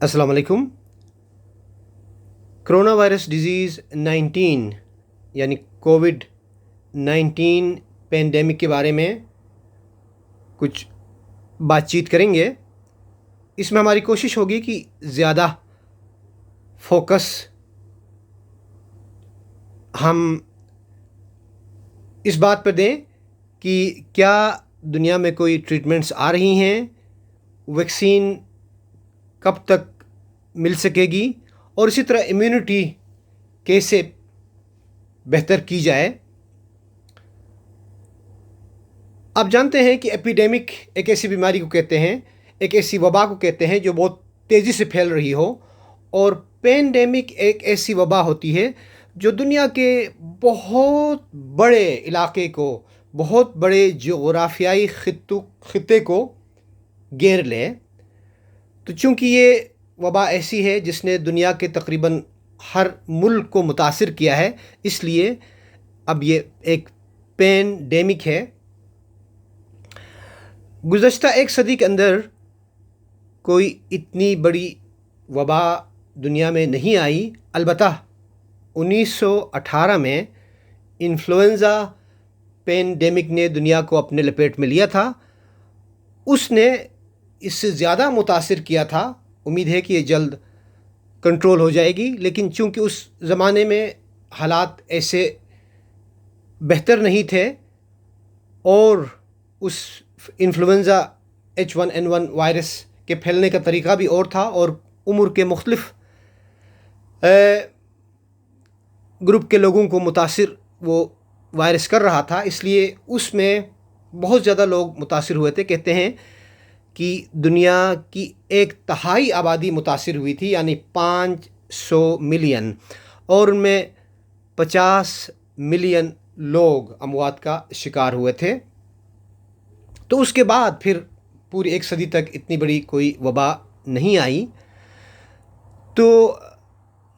السلام علیکم۔ Corona virus disease 19 یعنی کووڈ-19 پینڈیمک کے بارے میں کچھ بات چیت کریں گے۔ اس میں ہماری کوشش ہوگی کہ زیادہ فوکس ہم اس بات پر دیں کہ کیا دنیا میں کوئی ٹریٹمنٹس آ رہی ہیں، ویکسین کب تک مل سکے گی، اور اسی طرح امیونٹی کیسے بہتر کی جائے۔ آپ جانتے ہیں کہ ایپیڈیمک ایک ایسی بیماری کو کہتے ہیں، ایک ایسی وبا کو کہتے ہیں جو بہت تیزی سے پھیل رہی ہو، اور پینڈیمک ایک ایسی وبا ہوتی ہے جو دنیا کے بہت بڑے علاقے کو، بہت بڑے جغرافیائی خطے کو گھیر لے۔ تو چونکہ یہ وبا ایسی ہے جس نے دنیا کے تقریباً ہر ملک کو متاثر کیا ہے، اس لیے اب یہ ایک پینڈیمک ہے۔ گزشتہ ایک صدی کے اندر کوئی اتنی بڑی وبا دنیا میں نہیں آئی، البتہ 1918 میں انفلوئنزا پینڈیمک نے دنیا کو اپنے لپیٹ میں لیا تھا۔ اس نے اس سے زیادہ متاثر کیا تھا۔ امید ہے کہ یہ جلد کنٹرول ہو جائے گی، لیکن چونکہ اس زمانے میں حالات ایسے بہتر نہیں تھے، اور اس انفلوئنزا H1N1 وائرس کے پھیلنے کا طریقہ بھی اور تھا، اور عمر کے مختلف گروپ کے لوگوں کو متاثر وہ وائرس کر رہا تھا، اس لیے اس میں بہت زیادہ لوگ متاثر ہوئے تھے۔ کہتے ہیں کہ دنیا کی 1/3 آبادی متاثر ہوئی تھی، یعنی 500 ملین، اور ان میں 50 ملین لوگ اموات کا شکار ہوئے تھے۔ تو اس کے بعد پھر پوری ایک صدی تک اتنی بڑی کوئی وبا نہیں آئی۔ تو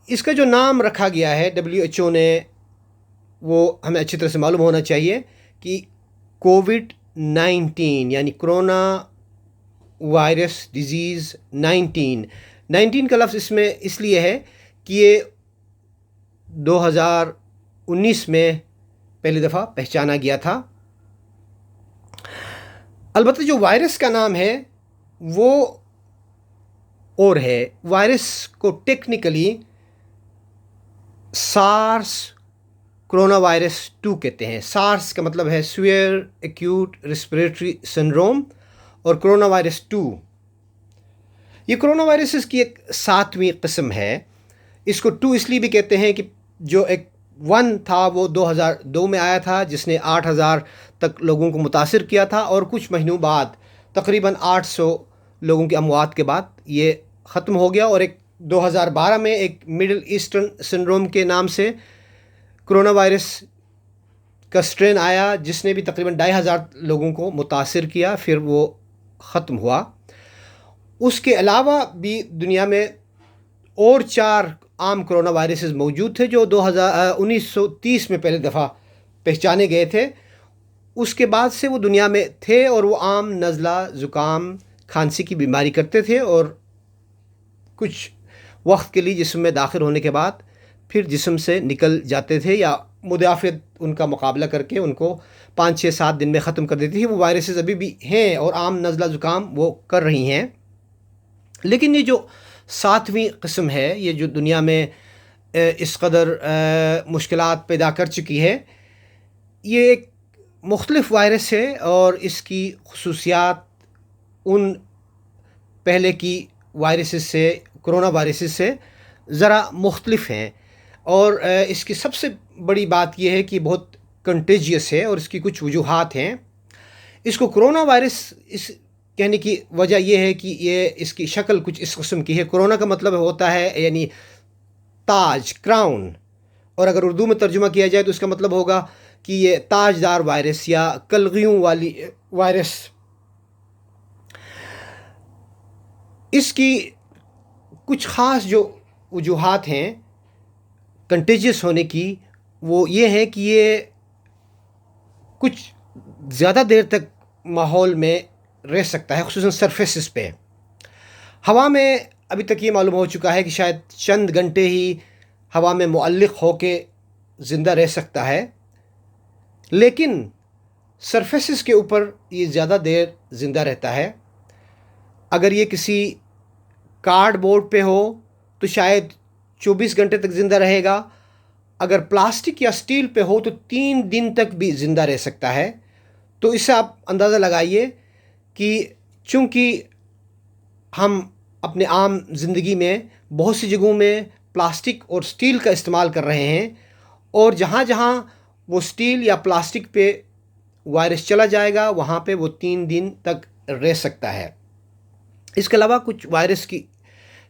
اس کا جو نام رکھا گیا ہے WHO نے، وہ ہمیں اچھی طرح سے معلوم ہونا چاہیے کہ کووڈ-19 یعنی کرونا وائرس ڈیزیز 19 کا لفظ اس میں اس لیے ہے کہ یہ 2019 میں پہلی دفعہ پہچانا گیا تھا۔ البتہ جو وائرس کا نام ہے وہ اور ہے۔ وائرس کو ٹیکنیکلی سارس کرونا وائرس 2 کہتے ہیں۔ سارس کا مطلب ہے سیویئر ایکیوٹ ریسپریٹری سنڈروم، اور کرونا وائرس 2 یہ کرونا وائرسز کی ایک 7ویں قسم ہے۔ اس کو 2 اس لیے بھی کہتے ہیں کہ جو ایک 1 تھا وہ 2002 میں آیا تھا، جس نے 8,000 تک لوگوں کو متاثر کیا تھا، اور کچھ مہینوں بعد تقریباً 800 لوگوں کی اموات کے بعد یہ ختم ہو گیا، اور ایک 2012 میں ایک مڈل ایسٹرن سنڈروم کے نام سے کرونا وائرس کا اسٹرین آیا، جس نے بھی تقریباً 2,500 لوگوں کو متاثر کیا، پھر وہ ختم ہوا۔ اس کے علاوہ بھی دنیا میں اور 4 عام کرونا وائرسز موجود تھے جو 1930 میں پہلی دفعہ پہچانے گئے تھے۔ اس کے بعد سے وہ دنیا میں تھے، اور وہ عام نزلہ، زکام، کھانسی کی بیماری کرتے تھے، اور کچھ وقت کے لیے جسم میں داخل ہونے کے بعد پھر جسم سے نکل جاتے تھے، یا مدافعت ان کا مقابلہ کر کے ان کو 5 6 7 دن میں ختم کر دیتی تھی۔ وہ وائرسز ابھی بھی ہیں، اور عام نزلہ زکام وہ کر رہی ہیں۔ لیکن یہ جو 7ویں قسم ہے، یہ جو دنیا میں اس قدر مشکلات پیدا کر چکی ہے، یہ ایک مختلف وائرس ہے، اور اس کی خصوصیات ان پہلے کی وائرسز سے، کرونا وائرسز سے ذرا مختلف ہیں۔ اور اس کی سب سے بڑی بات یہ ہے کہ بہت کنٹیجیس ہے، اور اس کی کچھ وجوہات ہیں۔ اس کو کرونا وائرس اس کہنے کی وجہ یہ ہے کہ یہ اس کی شکل کچھ اس قسم کی ہے۔ کرونا کا مطلب ہوتا ہے یعنی تاج، کراؤن، اور اگر اردو میں ترجمہ کیا جائے تو اس کا مطلب ہوگا کہ یہ تاجدار وائرس یا کلغیوں والی وائرس۔ اس کی کچھ خاص جو وجوہات ہیں کنٹیجیس ہونے کی، وہ یہ ہے کہ یہ کچھ زیادہ دیر تک ماحول میں رہ سکتا ہے، خصوصاً سرفیسز پہ۔ ہوا میں ابھی تک یہ معلوم ہو چکا ہے کہ شاید چند گھنٹے ہی ہوا میں معلق ہو کے زندہ رہ سکتا ہے، لیکن سرفیسز کے اوپر یہ زیادہ دیر زندہ رہتا ہے۔ اگر یہ کسی کارڈ بورڈ پہ ہو تو شاید 24 گھنٹے تک زندہ رہے گا، اگر پلاسٹک یا سٹیل پہ ہو تو 3 دن تک بھی زندہ رہ سکتا ہے۔ تو اس سے آپ اندازہ لگائیے کہ چونکہ ہم اپنے عام زندگی میں بہت سی جگہوں میں پلاسٹک اور سٹیل کا استعمال کر رہے ہیں، اور جہاں جہاں وہ سٹیل یا پلاسٹک پہ وائرس چلا جائے گا وہاں پہ وہ 3 دن تک رہ سکتا ہے۔ اس کے علاوہ کچھ وائرس کی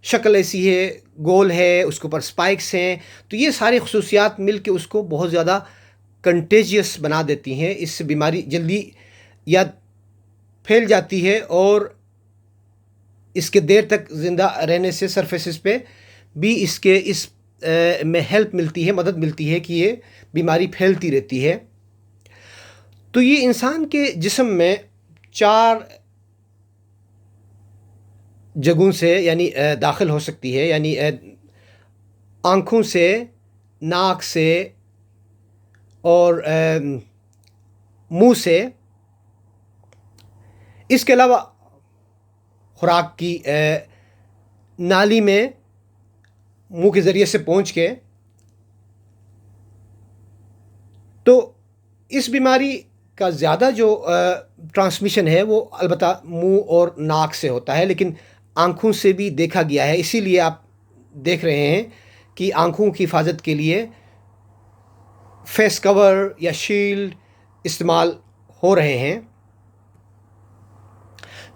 شکل ایسی ہے، گول ہے، اس کے اوپر سپائکس ہیں، تو یہ ساری خصوصیات مل کے اس کو بہت زیادہ کنٹیجیس بنا دیتی ہیں۔ اس سے بیماری جلدی یا پھیل جاتی ہے، اور اس کے دیر تک زندہ رہنے سے سرفیسز پہ بھی اس میں ہیلپ ملتی ہے، مدد ملتی ہے کہ یہ بیماری پھیلتی رہتی ہے۔ تو یہ انسان کے جسم میں 4 جگہوں سے یعنی داخل ہو سکتی ہے، یعنی آنکھوں سے، ناک سے اور منہ سے۔ اس کے علاوہ خوراک کی نالی میں منہ کے ذریعے سے پہنچ کے۔ تو اس بیماری کا زیادہ جو ٹرانسمیشن ہے وہ البتہ منہ اور ناک سے ہوتا ہے، لیکن آنکھوں سے بھی دیکھا گیا ہے۔ اسی لیے آپ دیکھ رہے ہیں کہ آنکھوں کی حفاظت کے لیے فیس کور یا شیلڈ استعمال ہو رہے ہیں۔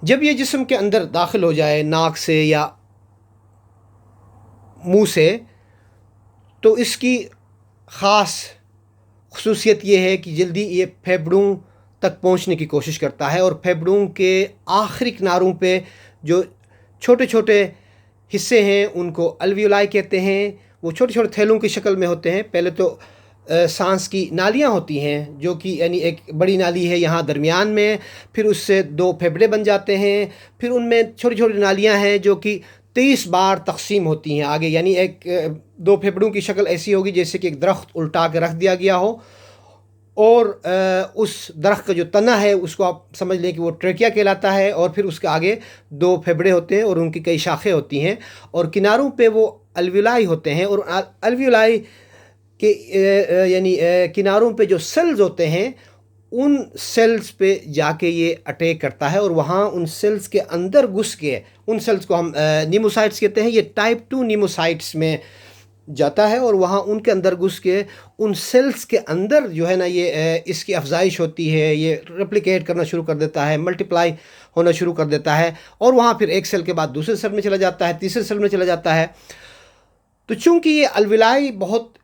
جب یہ جسم کے اندر داخل ہو جائے ناک سے یا منہ سے، تو اس کی خاص خصوصیت یہ ہے کہ جلدی یہ پھیپھڑوں تک پہنچنے کی کوشش کرتا ہے، اور پھیپھڑوں کے آخری کناروں پہ جو چھوٹے چھوٹے حصے ہیں ان کو الویولائی کہتے ہیں۔ وہ چھوٹے چھوٹے تھیلوں کی شکل میں ہوتے ہیں۔ پہلے تو سانس کی نالیاں ہوتی ہیں، جو کہ یعنی ایک بڑی نالی ہے یہاں درمیان میں، پھر اس سے 2 پھیپھڑے بن جاتے ہیں، پھر ان میں چھوٹی چھوٹی نالیاں ہیں جو کہ 23 بار تقسیم ہوتی ہیں آگے، یعنی 2 پھیپھڑوں کی شکل ایسی ہوگی جیسے کہ ایک درخت الٹا کے رکھ دیا گیا ہو، اور اس درخت کا جو تنا ہے اس کو آپ سمجھ لیں کہ وہ ٹریکیا کہلاتا ہے، اور پھر اس کے آگے 2 پھیپھڑے ہوتے ہیں اور ان کی کئی شاخیں ہوتی ہیں، اور کناروں پہ وہ الویولائی ہوتے ہیں، اور الویولائی کے یعنی کناروں پہ جو سیلز ہوتے ہیں ان سیلز پہ جا کے یہ اٹیک کرتا ہے، اور وہاں ان سیلز کے اندر گھس کے، ان سیلز کو ہم نیموسائٹس کہتے ہیں، یہ ٹائپ 2 نیموسائٹس میں جاتا ہے، اور وہاں ان کے اندر گھس کے ان سیلز کے اندر جو ہے نا یہ اس کی افزائش ہوتی ہے، یہ ریپلیکیٹ کرنا شروع کر دیتا ہے، ملٹیپلائی ہونا شروع کر دیتا ہے، اور وہاں پھر ایک سیل کے بعد دوسرے سیل میں چلا جاتا ہے، تیسرے سیل میں چلا جاتا ہے۔ تو چونکہ یہ الویولائی بہت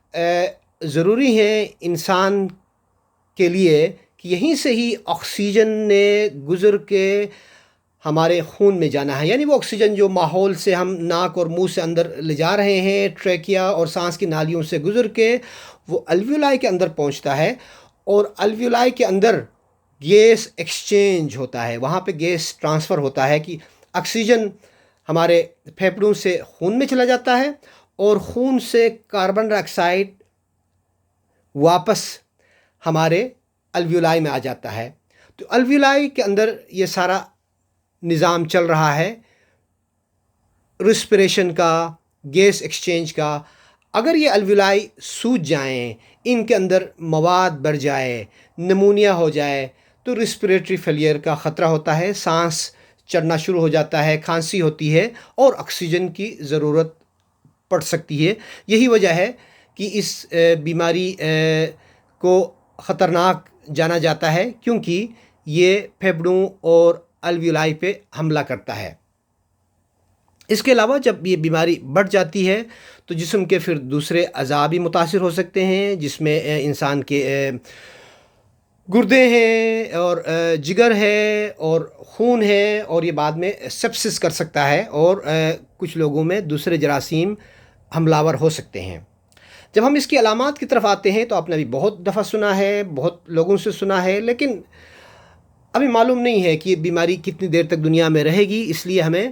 ضروری ہیں انسان کے لیے کہ یہیں سے ہی آکسیجن نے گزر کے ہمارے خون میں جانا ہے، یعنی وہ آکسیجن جو ماحول سے ہم ناک اور منہ سے اندر لے جا رہے ہیں، ٹریکیا اور سانس کی نالیوں سے گزر کے وہ الویولائی کے اندر پہنچتا ہے، اور الویولائی کے اندر گیس ایکسچینج ہوتا ہے، وہاں پہ گیس ٹرانسفر ہوتا ہے کہ آکسیجن ہمارے پھیپھڑوں سے خون میں چلا جاتا ہے، اور خون سے کاربن ڈائی آکسائڈ واپس ہمارے الویولائی میں آ جاتا ہے۔ تو الویولائی کے اندر یہ سارا نظام چل رہا ہے ریسپریشن کا، گیس ایکسچینج کا۔ اگر یہ الویولائی سوج جائیں، ان کے اندر مواد بڑھ جائے، نمونیا ہو جائے، تو ریسپریٹری فیلئر کا خطرہ ہوتا ہے، سانس چڑھنا شروع ہو جاتا ہے، کھانسی ہوتی ہے، اور آکسیجن کی ضرورت پڑ سکتی ہے۔ یہی وجہ ہے کہ اس بیماری کو خطرناک جانا جاتا ہے، کیونکہ یہ پھیپھڑوں اور الویولائی پہ حملہ کرتا ہے۔ اس کے علاوہ جب یہ بیماری بڑھ جاتی ہے تو جسم کے پھر دوسرے اعضاء بھی متاثر ہو سکتے ہیں، جس میں انسان کے گردے ہیں، اور جگر ہے، اور خون ہے، اور یہ بعد میں سیپسس کر سکتا ہے، اور کچھ لوگوں میں دوسرے جراثیم حملہ آور ہو سکتے ہیں۔ جب ہم اس کی علامات کی طرف آتے ہیں تو آپ نے ابھی بہت دفعہ سنا ہے، بہت لوگوں سے سنا ہے، لیکن ابھی معلوم نہیں ہے کہ یہ بیماری کتنی دیر تک دنیا میں رہے گی، اس لیے ہمیں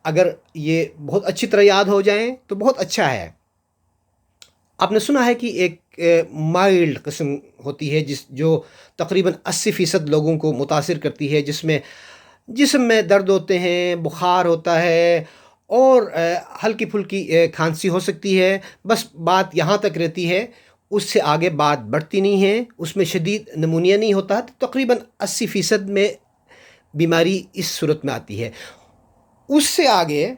اگر یہ بہت اچھی طرح یاد ہو جائیں تو بہت اچھا ہے۔ آپ نے سنا ہے کہ ایک مائلڈ قسم ہوتی ہے جو تقریباً 80% لوگوں کو متاثر کرتی ہے، جس میں جسم میں درد ہوتے ہیں، بخار ہوتا ہے اور ہلکی پھلکی کھانسی ہو سکتی ہے، بس بات یہاں تک رہتی ہے، اس سے آگے بات بڑھتی نہیں ہے، اس میں شدید نمونیا نہیں ہوتا، تو تقریباً 80% میں بیماری اس صورت میں آتی ہے۔ اس سے آگے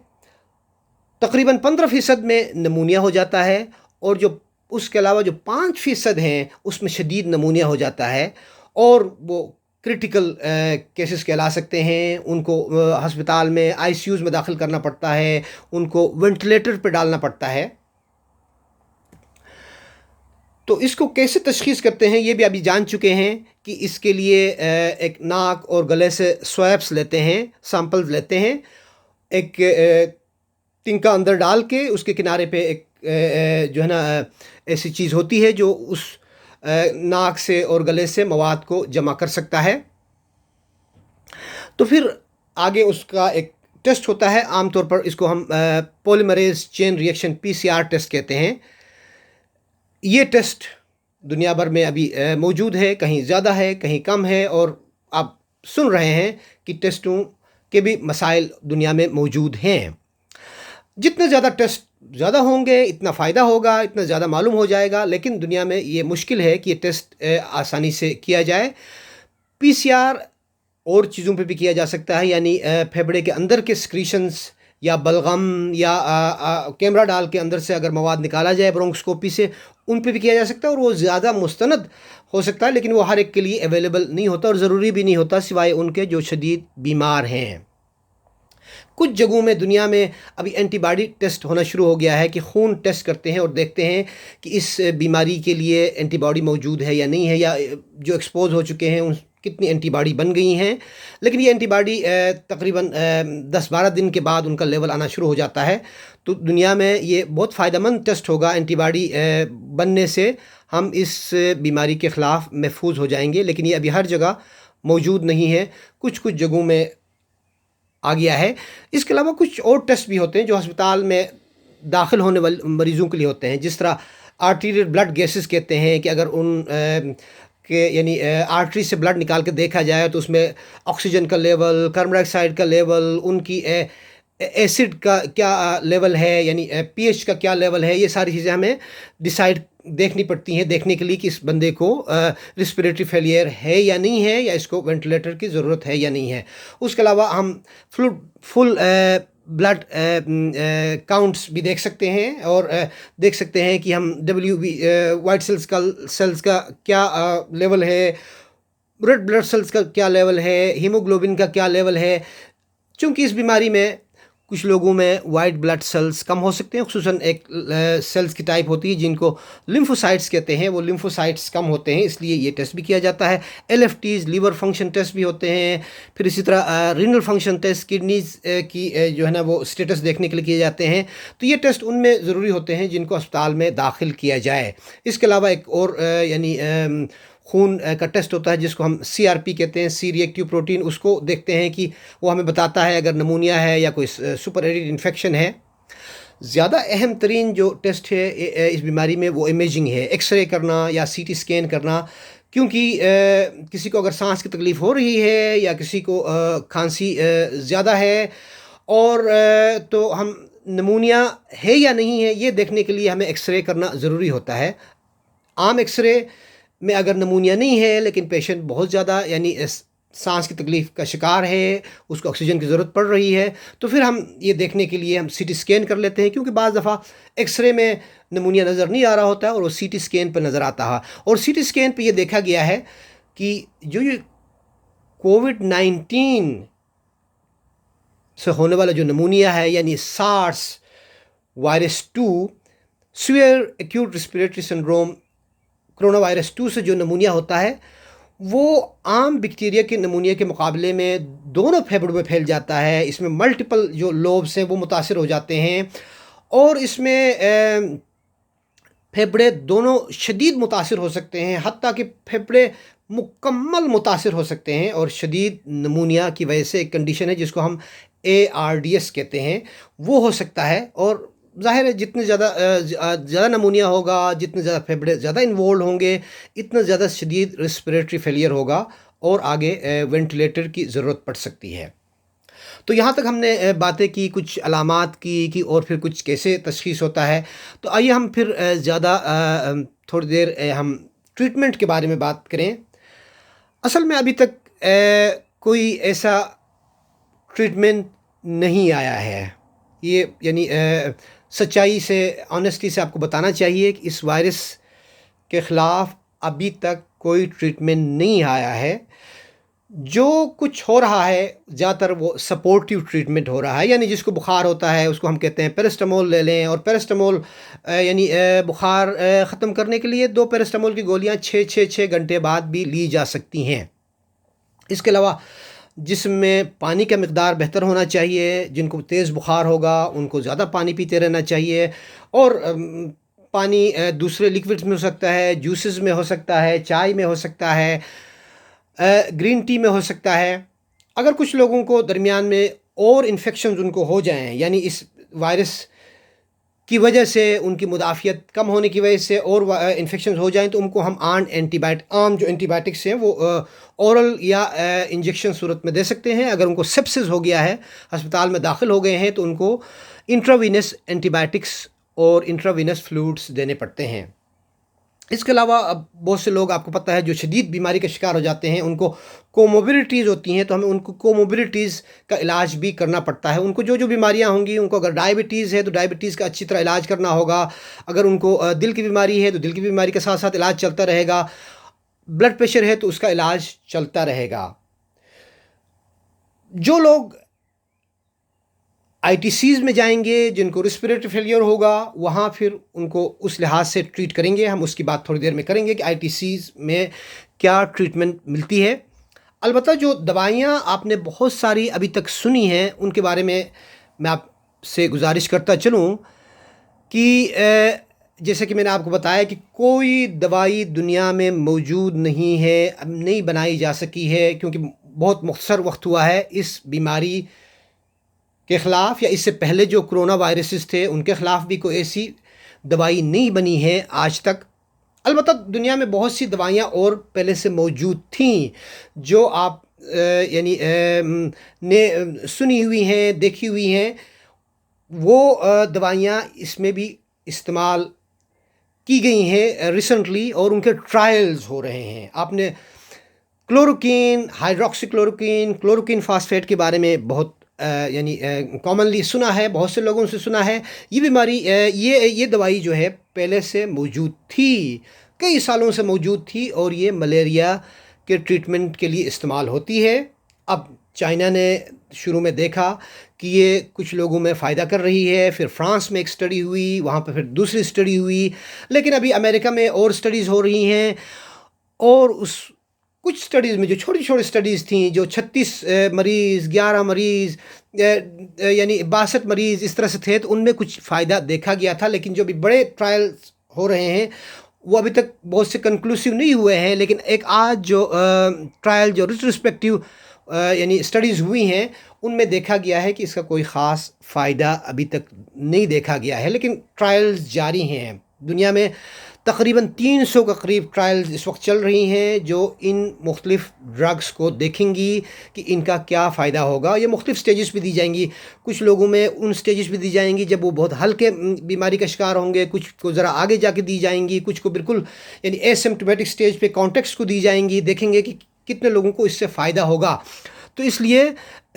تقریباً 15% میں نمونیا ہو جاتا ہے، اور جو اس کے علاوہ جو 5% ہیں اس میں شدید نمونیا ہو جاتا ہے، اور وہ کرٹیکل کیسز کہلا سکتے ہیں، ان کو ہسپتال میں آئی سی یوز میں داخل کرنا پڑتا ہے، ان کو وینٹیلیٹر پہ ڈالنا پڑتا ہے۔ تو اس کو کیسے تشخیص کرتے ہیں یہ بھی ابھی جان چکے ہیں کہ اس کے لیے ایک ناک اور گلے سے سویبس لیتے ہیں، سیمپلز لیتے ہیں، ایک تنکا اندر ڈال کے اس کے کنارے پہ ایک جو ہے نا ایسی چیز ہوتی ہے جو اس ناک سے اور گلے سے مواد کو جمع کر سکتا ہے۔ تو پھر آگے اس کا ایک ٹیسٹ ہوتا ہے، عام طور پر اس کو ہم پولیمریز چین ری ایکشن PCR ٹیسٹ کہتے ہیں۔ یہ ٹیسٹ دنیا بھر میں ابھی موجود ہے، کہیں زیادہ ہے کہیں کم ہے، اور آپ سن رہے ہیں کہ ٹیسٹوں کے بھی مسائل دنیا میں موجود ہیں۔ جتنے زیادہ ٹیسٹ زیادہ ہوں گے اتنا فائدہ ہوگا، اتنا زیادہ معلوم ہو جائے گا، لیکن دنیا میں یہ مشکل ہے کہ یہ ٹیسٹ آسانی سے کیا جائے۔ PCR اور چیزوں پہ بھی کیا جا سکتا ہے، یعنی پھیپھڑے کے اندر کے سکریشنز یا بلغم یا کیمرہ ڈال کے اندر سے اگر مواد نکالا جائے برونکوسکوپی سے، ان پہ بھی کیا جا سکتا ہے، اور وہ زیادہ مستند ہو سکتا ہے، لیکن وہ ہر ایک کے لیے اویلیبل نہیں ہوتا اور ضروری بھی نہیں ہوتا، سوائے ان کے جو شدید بیمار ہیں۔ کچھ جگہوں میں دنیا میں ابھی اینٹی باڈی ٹیسٹ ہونا شروع ہو گیا ہے کہ خون ٹیسٹ کرتے ہیں اور دیکھتے ہیں کہ اس بیماری کے لیے اینٹی باڈی موجود ہے یا نہیں ہے، یا جو ایکسپوز ہو چکے ہیں ان کتنی اینٹی باڈی بن گئی ہیں۔ لیکن یہ اینٹی باڈی تقریباً 10-12 دن کے بعد ان کا لیول آنا شروع ہو جاتا ہے۔ تو دنیا میں یہ بہت فائدہ مند ٹیسٹ ہوگا، اینٹی باڈی بننے سے ہم اس بیماری کے خلاف محفوظ ہو جائیں گے، لیکن یہ ابھی ہر جگہ موجود نہیں ہے، کچھ جگہوں میں آ گیا ہے۔ اس کے علاوہ کچھ اور ٹیسٹ بھی ہوتے ہیں جو ہسپتال میں داخل ہونے والے مریضوں کے لیے ہوتے ہیں، جس طرح آرٹیریل بلڈ گیسز کہتے ہیں، کہ اگر ان کہ یعنی آرٹری سے بلڈ نکال کے دیکھا جائے تو اس میں آکسیجن کا لیول، کاربن ڈائی آکسائڈ کا لیول، ان کی ایسڈ کا کیا لیول ہے، یعنی پی ایچ کا کیا لیول ہے، یہ ساری چیزیں ہمیں دیکھنی پڑتی ہیں، دیکھنے کے لیے کہ اس بندے کو ریسپریٹری فیلئر ہے یا نہیں ہے، یا اس کو وینٹیلیٹر کی ضرورت ہے یا نہیں ہے۔ اس کے علاوہ ہم فل بلڈ کاؤنٹس بھی دیکھ سکتے ہیں، اور دیکھ سکتے ہیں کہ ہم وائٹ سیلز کا کیا لیول ہے، ریڈ بلڈ سیلز کا کیا لیول ہے، ہیموگلوبن کا کیا لیول ہے۔ چونکہ اس بیماری میں کچھ لوگوں میں وائٹ بلڈ سیلز کم ہو سکتے ہیں، خصوصاً ایک سیلز کی ٹائپ ہوتی ہے جن کو لیمفوسائٹس کہتے ہیں، وہ لیمفوسائٹس کم ہوتے ہیں، اس لیے یہ ٹیسٹ بھی کیا جاتا ہے۔ LFTs لیور فنکشن ٹیسٹ بھی ہوتے ہیں، پھر اسی طرح رینل فنکشن ٹیسٹ، کڈنیز کی جو ہے نا وہ اسٹیٹس دیکھنے کے لیے کیے جاتے ہیں۔ تو یہ ٹیسٹ ان میں ضروری ہوتے ہیں جن کو اسپتال میں داخل کیا جائے۔ اس کے علاوہ ایک اور یعنی خون کا ٹیسٹ ہوتا ہے جس کو ہم CRP کہتے ہیں، سی ری ایکٹیو پروٹین، اس کو دیکھتے ہیں کہ وہ ہمیں بتاتا ہے اگر نمونیا ہے یا کوئی سپر ایڈڈ انفیکشن ہے۔ زیادہ اہم ترین جو ٹیسٹ ہے اس بیماری میں وہ امیجنگ ہے، ایکس رے کرنا یا CT اسکین کرنا، کیونکہ کسی کو اگر سانس کی تکلیف ہو رہی ہے یا کسی کو کھانسی زیادہ ہے، اور تو ہم نمونیا ہے یا نہیں ہے یہ دیکھنے کے لیے ہمیں ایکس رے کرنا ضروری ہوتا ہے۔ عام ایکس رے میں اگر نمونیا نہیں ہے لیکن پیشنٹ بہت زیادہ یعنی سانس کی تکلیف کا شکار ہے، اس کو آکسیجن کی ضرورت پڑ رہی ہے، تو پھر ہم یہ دیکھنے کے لیے ہم CT اسکین کر لیتے ہیں، کیونکہ بعض دفعہ ایکس رے میں نمونیا نظر نہیں آ رہا ہوتا ہے اور وہ CT اسکین پہ نظر آتا ہے۔ اور CT اسکین پہ یہ دیکھا گیا ہے کہ جو یہ COVID-19 سے ہونے والا جو نمونیا ہے، یعنی SARS-CoV-2 severe acute respiratory syndrome, corona virus 2 سے جو نمونیا ہوتا ہے وہ عام بیکٹیریا کے نمونیا کے مقابلے میں دونوں پھیپھڑوں میں پھیل جاتا ہے۔ اس میں ملٹیپل جو لوبس ہیں وہ متاثر ہو جاتے ہیں، اور اس میں پھیپھڑے دونوں شدید متاثر ہو سکتے ہیں، حتیٰ کہ پھیپھڑے مکمل متاثر ہو سکتے ہیں، اور شدید نمونیا کی وجہ سے ایک کنڈیشن ہے جس کو ہم ARDS کہتے ہیں وہ ہو سکتا ہے، اور ظاہر ہے جتنے زیادہ نمونیا ہوگا، جتنے زیادہ پھیپھڑے زیادہ انوالوڈ ہوں گے، اتنا زیادہ شدید ریسپریٹری فیلئر ہوگا اور آگے وینٹیلیٹر کی ضرورت پڑ سکتی ہے۔ تو یہاں تک ہم نے باتیں کی، کچھ علامات کی اور پھر کچھ کیسے تشخیص ہوتا ہے۔ تو آئیے ہم پھر زیادہ تھوڑی دیر ہم ٹریٹمنٹ کے بارے میں بات کریں۔ اصل میں ابھی تک کوئی ایسا ٹریٹمنٹ نہیں آیا ہے، یہ یعنی سچائی سے، آنیسٹی سے آپ کو بتانا چاہیے کہ اس وائرس کے خلاف ابھی تک کوئی ٹریٹمنٹ نہیں آیا ہے۔ جو کچھ ہو رہا ہے زیادہ تر وہ سپورٹیو ٹریٹمنٹ ہو رہا ہے، یعنی جس کو بخار ہوتا ہے اس کو ہم کہتے ہیں پیراسٹامول لے لیں، اور پیراسٹامول یعنی بخار ختم کرنے کے لیے 2 پیراسٹامول کی گولیاں 6 گھنٹے بعد بھی لی جا سکتی ہیں۔ اس کے علاوہ جسم میں پانی کا مقدار بہتر ہونا چاہیے، جن کو تیز بخار ہوگا ان کو زیادہ پانی پیتے رہنا چاہیے، اور پانی دوسرے لیکوڈز میں ہو سکتا ہے، جوسز میں ہو سکتا ہے، چائے میں ہو سکتا ہے، گرین ٹی میں ہو سکتا ہے۔ اگر کچھ لوگوں کو درمیان میں اور انفیکشنز ان کو ہو جائیں، یعنی اس وائرس کی وجہ سے ان کی مدافعت کم ہونے کی وجہ سے اور انفیکشنز ہو جائیں، تو ان کو ہم عام جو اینٹی بائیوٹکس ہیں وہ اورل یا انجیکشن صورت میں دے سکتے ہیں۔ اگر ان کو سیپسس ہو گیا ہے، ہسپتال میں داخل ہو گئے ہیں، تو ان کو انٹراوینس اینٹی بائیوٹکس اور انٹراوینس فلوئڈس دینے پڑتے ہیں۔ اس کے علاوہ اب بہت سے لوگ، آپ کو پتہ ہے، جو شدید بیماری کا شکار ہو جاتے ہیں، ان کو کوموربیڈیٹیز ہوتی ہیں، تو ہمیں ان کو کوموربیڈیٹیز کا علاج بھی کرنا پڑتا ہے۔ ان کو جو بیماریاں ہوں گی، ان کو اگر ڈائبٹیز ہے تو ڈائبٹیز کا اچھی طرح علاج کرنا ہوگا، اگر ان کو دل کی بیماری ہے تو دل کی بیماری کے ساتھ ساتھ علاج چلتا رہے گا، بلڈ پریشر ہے تو اس کا علاج چلتا رہے گا۔ جو لوگ ITCs میں جائیں گے، جن کو ریسپریٹری فیلئر ہوگا، وہاں پھر ان کو اس لحاظ سے ٹریٹ کریں گے۔ ہم اس کی بات تھوڑی دیر میں کریں گے کہ ITCs میں کیا ٹریٹمنٹ ملتی ہے۔ البتہ جو دوائیاں آپ نے بہت ساری ابھی تک سنی ہیں، ان کے بارے میں آپ سے گزارش کرتا چلوں کہ جیسے کہ میں نے آپ کو بتایا کہ کوئی دوائی دنیا میں موجود نہیں ہے، اب نہیں بنائی جا سکی ہے، کیونکہ بہت مختصر وقت ہوا ہے اس بیماری کے خلاف، یا اس سے پہلے جو کرونا وائرسز تھے ان کے خلاف بھی کوئی ایسی دوائی نہیں بنی ہے آج تک۔ البتہ دنیا میں بہت سی دوائیاں اور پہلے سے موجود تھیں جو آپ یعنی نے سنی ہوئی ہیں، دیکھی ہوئی ہیں، وہ دوائیاں اس میں بھی استعمال کی گئی ہیں ریسنٹلی، اور ان کے ٹرائلز ہو رہے ہیں۔ آپ نے کلوروکین، ہائیڈروکسی کلوروکین، کلوروکین فاسفیٹ کے بارے میں بہت یعنی کامنلی سنا ہے، بہت سے لوگوں سے سنا ہے۔ یہ بیماری یہ دوائی جو ہے پہلے سے موجود تھی، کئی سالوں سے موجود تھی، اور یہ ملیریا کے ٹریٹمنٹ کے لیے استعمال ہوتی ہے۔ اب چائنا نے شروع میں دیکھا کہ یہ کچھ لوگوں میں فائدہ کر رہی ہے، پھر فرانس میں ایک سٹڈی ہوئی، وہاں پہ پھر دوسری سٹڈی ہوئی، لیکن ابھی امریکہ میں اور سٹڈیز ہو رہی ہیں، اور کچھ سٹڈیز میں جو چھوٹی چھوٹی سٹڈیز تھیں، جو 36 مریض، 11 مریض، یعنی 62 مریض اس طرح سے تھے، تو ان میں کچھ فائدہ دیکھا گیا تھا، لیکن جو بھی بڑے ٹرائلز ہو رہے ہیں وہ ابھی تک بہت سے کنکلوسیو نہیں ہوئے ہیں۔ لیکن ایک آج جو ٹرائل جو ریٹروسپیکٹیو یعنی سٹڈیز ہوئی ہیں، ان میں دیکھا گیا ہے کہ اس کا کوئی خاص فائدہ ابھی تک نہیں دیکھا گیا ہے، لیکن ٹرائلز جاری ہیں۔ دنیا میں تقریباً 300 کے قریب ٹرائلز اس وقت چل رہی ہیں جو ان مختلف ڈرگس کو دیکھیں گی کہ ان کا کیا فائدہ ہوگا۔ یہ مختلف سٹیجز پہ دی جائیں گی، کچھ لوگوں میں ان سٹیجز پہ دی جائیں گی جب وہ بہت ہلکے بیماری کا شکار ہوں گے، کچھ کو ذرا آگے جا کے دی جائیں گی، کچھ کو بالکل یعنی ایسمپٹومیٹک سٹیج پہ کانٹیکٹس کو دی جائیں گی، دیکھیں گے کہ کتنے لوگوں کو اس سے فائدہ ہوگا۔ تو اس لیے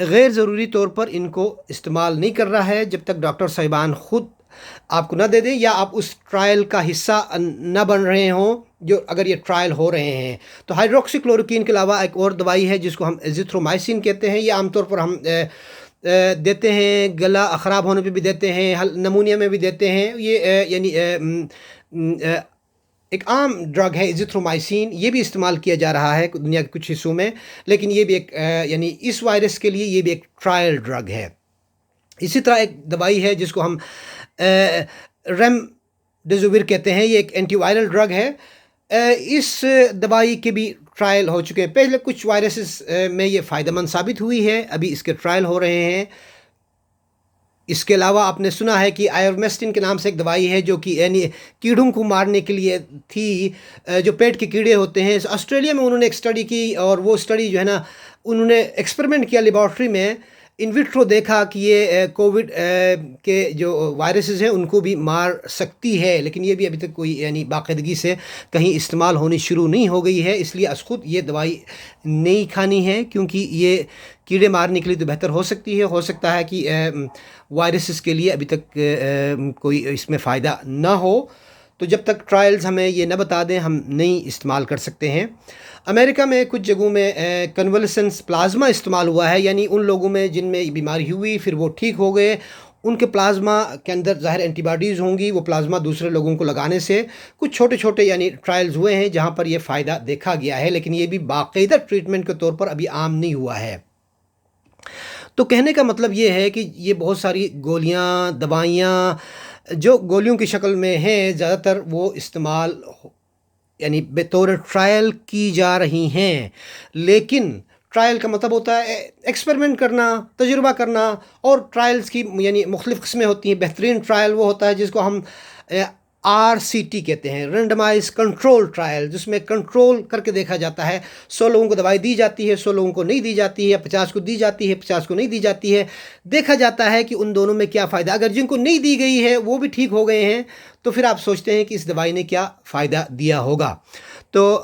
غیر ضروری طور پر ان کو استعمال نہیں کر رہا ہے جب تک ڈاکٹر صاحبان خود آپ کو نہ دے دیں، یا آپ اس ٹرائل کا حصہ نہ بن رہے ہوں جو اگر یہ ٹرائل ہو رہے ہیں۔ تو ہائیڈروکسی کلوروکین کے علاوہ ایک اور دوائی ہے جس کو ہم ایزیتھرومائسین کہتے ہیں۔ یہ عام طور پر ہم دیتے ہیں، گلا خراب ہونے پہ بھی دیتے ہیں، نمونیا میں بھی دیتے ہیں۔ یہ یعنی ایک عام ڈرگ ہے ایزیتھرومائسین، یہ بھی استعمال کیا جا رہا ہے دنیا کے کچھ حصوں میں، لیکن یہ بھی ایک یعنی اس وائرس کے لیے یہ بھی ایک ٹرائل ڈرگ ہے۔ اسی طرح ایک دوائی ہے جس کو ہم ریمڈیسیویر کہتے ہیں، یہ ایک اینٹی وائرل ڈرگ ہے۔ اس دوائی کے بھی ٹرائل ہو چکے ہیں، پہلے کچھ وائرسز میں یہ فائدہ مند ثابت ہوئی ہے، ابھی اس کے ٹرائل ہو رہے ہیں۔ اس کے علاوہ آپ نے سنا ہے کہ آئرمیسٹن کے نام سے ایک دوائی ہے جو کہ یعنی کیڑوں کو مارنے کے لیے تھی، جو پیٹ کے کیڑے ہوتے ہیں. آسٹریلیا میں انہوں نے ایک اسٹڈی کی، اور وہ اسٹڈی جو ہے نا انہوں نے ایکسپریمنٹ کیا لیبارٹری میں، ان ویٹرو دیکھا کہ یہ کووڈ کے جو وائرسز ہیں ان کو بھی مار سکتی ہے، لیکن یہ بھی ابھی تک کوئی یعنی باقاعدگی سے کہیں استعمال ہونی شروع نہیں ہو گئی ہے. اس لیے از خود یہ دوائی نہیں کھانی ہے، کیونکہ یہ کیڑے مارنے کے لیے تو بہتر ہو سکتی ہے، ہو سکتا ہے کہ وائرسز کے لیے ابھی تک کوئی اس میں فائدہ نہ ہو. تو جب تک ٹرائلز ہمیں یہ نہ بتا دیں ہم نہیں استعمال کر سکتے ہیں. امریکہ میں کچھ جگہوں میں کنولیسنس پلازما استعمال ہوا ہے، یعنی ان لوگوں میں جن میں بیماری ہوئی پھر وہ ٹھیک ہو گئے، ان کے پلازما کے اندر ظاہر اینٹی باڈیز ہوں گی، وہ پلازما دوسرے لوگوں کو لگانے سے کچھ چھوٹے چھوٹے یعنی ٹرائلز ہوئے ہیں جہاں پر یہ فائدہ دیکھا گیا ہے، لیکن یہ بھی باقاعدہ ٹریٹمنٹ کے طور پر ابھی عام نہیں ہوا ہے. تو کہنے کا مطلب یہ ہے کہ یہ بہت ساری گولیاں، دوائیاں جو گولیوں کی شکل میں ہیں، زیادہ تر وہ استعمال یعنی بطور ٹرائل کی جا رہی ہیں. لیکن ٹرائل کا مطلب ہوتا ہے ایکسپیریمنٹ کرنا، تجربہ کرنا، اور ٹرائلز کی یعنی مختلف قسمیں ہوتی ہیں. بہترین ٹرائل وہ ہوتا ہے جس کو ہم RCT کہتے ہیں، رینڈمائز کنٹرول ٹرائل، جس میں کنٹرول کر کے دیکھا جاتا ہے. 100 لوگوں کو دوائی دی جاتی ہے، 100 لوگوں کو نہیں دی جاتی ہے، 50 کو دی جاتی ہے، 50 کو نہیں دی جاتی ہے. دیکھا جاتا ہے کہ ان دونوں میں کیا فائدہ. اگر جن کو نہیں دی گئی ہے وہ بھی ٹھیک ہو گئے ہیں تو پھر آپ سوچتے ہیں کہ اس دوائی نے کیا فائدہ دیا ہوگا. تو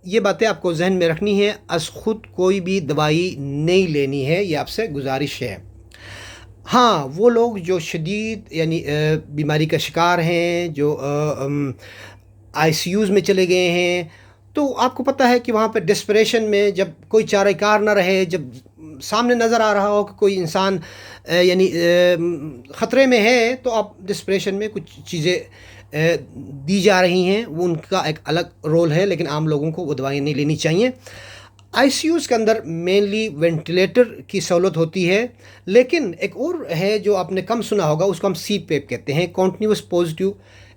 یہ باتیں آپ کو ذہن میں رکھنی ہے. از خود کوئی بھی دوائی نہیں لینی ہے، یہ آپ سے گزارش ہے. ہاں، وہ لوگ جو شدید یعنی بیماری کا شکار ہیں، جو ICUs میں چلے گئے ہیں، تو آپ کو پتہ ہے کہ وہاں پہ ڈسپریشن میں جب کوئی چارہ کار نہ رہے، جب سامنے نظر آ رہا ہو کہ کوئی انسان یعنی خطرے میں ہے، تو آپ ڈسپریشن میں کچھ چیزیں دی جا رہی ہیں، وہ ان کا ایک الگ رول ہے، لیکن عام لوگوں کو وہ دوائیں نہیں لینی چاہیے. ICUs کے اندر مینلی وینٹیلیٹر کی سہولت ہوتی ہے، لیکن ایک اور ہے جو آپ نے کم سنا ہوگا، اس کو ہم CPAP کہتے ہیں، continuous positive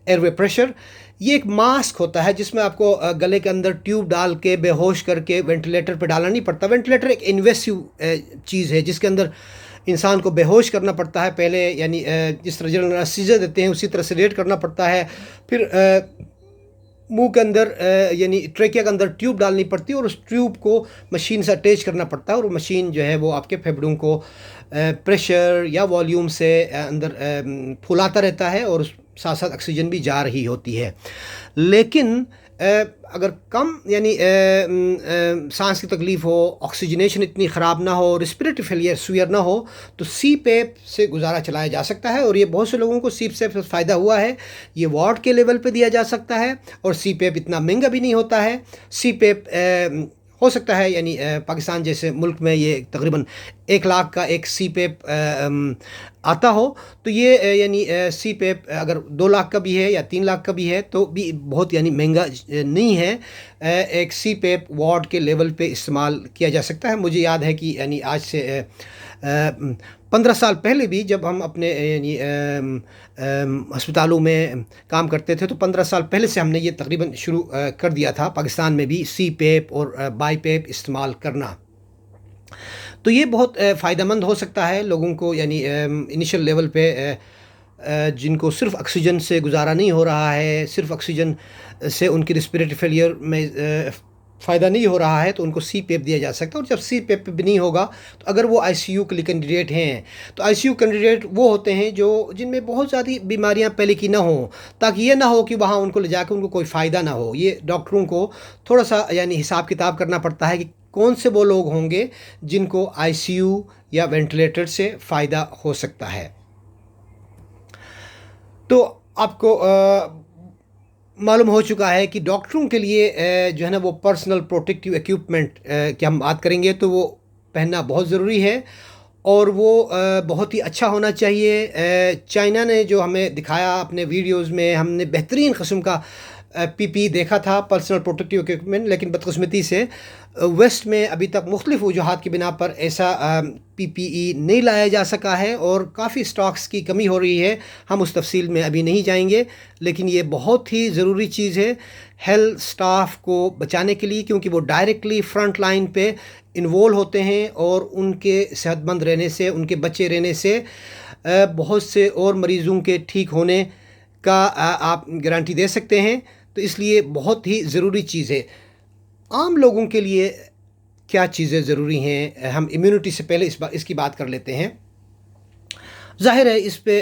air way pressure. یہ ایک ماسک ہوتا ہے جس میں آپ کو گلے کے اندر ٹیوب ڈال کے بے ہوش کر کے وینٹیلیٹر پہ ڈالنا نہیں پڑتا. وینٹیلیٹر ایک انویسیو چیز ہے جس کے اندر انسان کو بے ہوش کرنا پڑتا ہے پہلے، یعنی جس طرح جنرل انستھیزیا دیتے ہیں اسی طرح سیڈیٹ کرنا پڑتا ہے، پھر منہ کے اندر یعنی ٹریکیا کے اندر ٹیوب ڈالنی پڑتی ہے، اور اس ٹیوب کو مشین سے اٹیچ کرنا پڑتا ہے، اور وہ مشین جو ہے وہ آپ کے پھیپھڑوں کو پریشر یا والیوم سے اندر پھولاتا رہتا ہے، اور ساتھ ساتھ آکسیجن بھی جا رہی ہوتی ہے. لیکن اگر کم یعنی سانس کی تکلیف ہو، آکسیجنیشن اتنی خراب نہ ہو، ریسپریٹری فیلئر سویئر نہ ہو، تو CPAP سے گزارا چلایا جا سکتا ہے. اور یہ بہت سے لوگوں کو CPAP سے فائدہ ہوا ہے. یہ وارڈ کے لیول پہ دیا جا سکتا ہے، اور CPAP اتنا مہنگا بھی نہیں ہوتا ہے. CPAP ہو سکتا ہے یعنی پاکستان جیسے ملک میں یہ تقریباً 1 لاکھ کا ایک CPAP آتا ہو، تو یہ یعنی CPAP اگر 2 لاکھ کا بھی ہے یا 3 لاکھ کا بھی ہے تو بھی بہت یعنی مہنگا نہیں ہے. ایک CPAP وارڈ کے لیول پہ استعمال کیا جا سکتا ہے. مجھے یاد ہے کہ یعنی آج سے 15 سال پہلے بھی جب ہم اپنے یعنی ہسپتالوں میں کام کرتے تھے، تو 15 سال پہلے سے ہم نے یہ تقریباً شروع کر دیا تھا پاکستان میں بھی CPAP اور BiPAP استعمال کرنا. تو یہ بہت فائدہ مند ہو سکتا ہے لوگوں کو، یعنی انیشل لیول پہ جن کو صرف آکسیجن سے گزارا نہیں ہو رہا ہے، صرف آکسیجن سے ان کی ریسپریٹری فیلئر میں فائدہ نہیں ہو رہا ہے، تو ان کو CPAP دیا جا سکتا ہے. اور جب CPAP بھی نہیں ہوگا تو اگر وہ ICU کے لیے کینڈیڈیٹ ہیں، تو ICU کینڈیڈیٹ وہ ہوتے ہیں جن میں بہت زیادہ بیماریاں پہلے کی نہ ہوں، تاکہ یہ نہ ہو کہ وہاں ان کو لے جا کے ان کو کوئی فائدہ نہ ہو. یہ ڈاکٹروں کو تھوڑا سا یعنی حساب کتاب کرنا پڑتا ہے کہ کون سے وہ لوگ ہوں گے جن کو ICU یا وینٹیلیٹر سے فائدہ ہو سکتا ہے. تو آپ کو معلوم ہو چکا ہے کہ ڈاکٹروں کے لیے جو ہے نا وہ پرسنل پروٹیکٹیو ایکوپمنٹ کی ہم بات کریں گے تو وہ پہننا بہت ضروری ہے، اور وہ بہت ہی اچھا ہونا چاہیے. چائنا نے جو ہمیں دکھایا اپنے ویڈیوز میں، ہم نے بہترین قسم کا PPE دیکھا تھا، پرسنل پروٹیکٹیو ایکوپمنٹ، لیکن بدقسمتی سے ویسٹ میں ابھی تک مختلف وجوہات کی بنا پر ایسا PPE نہیں لایا جا سکا ہے، اور کافی سٹاکس کی کمی ہو رہی ہے. ہم اس تفصیل میں ابھی نہیں جائیں گے، لیکن یہ بہت ہی ضروری چیز ہے ہیلتھ سٹاف کو بچانے کے لیے، کیونکہ وہ ڈائریکٹلی فرنٹ لائن پہ انوالو ہوتے ہیں اور ان کے صحت مند رہنے سے، ان کے بچے رہنے سے بہت سے اور مریضوں کے ٹھیک ہونے کا آپ گارنٹی دے سکتے ہیں. تو اس لیے بہت ہی ضروری چیز ہے. عام لوگوں کے لیے کیا چیزیں ضروری ہیں؟ ہم امیونٹی سے پہلے اس کی بات کر لیتے ہیں. ظاہر ہے اس پہ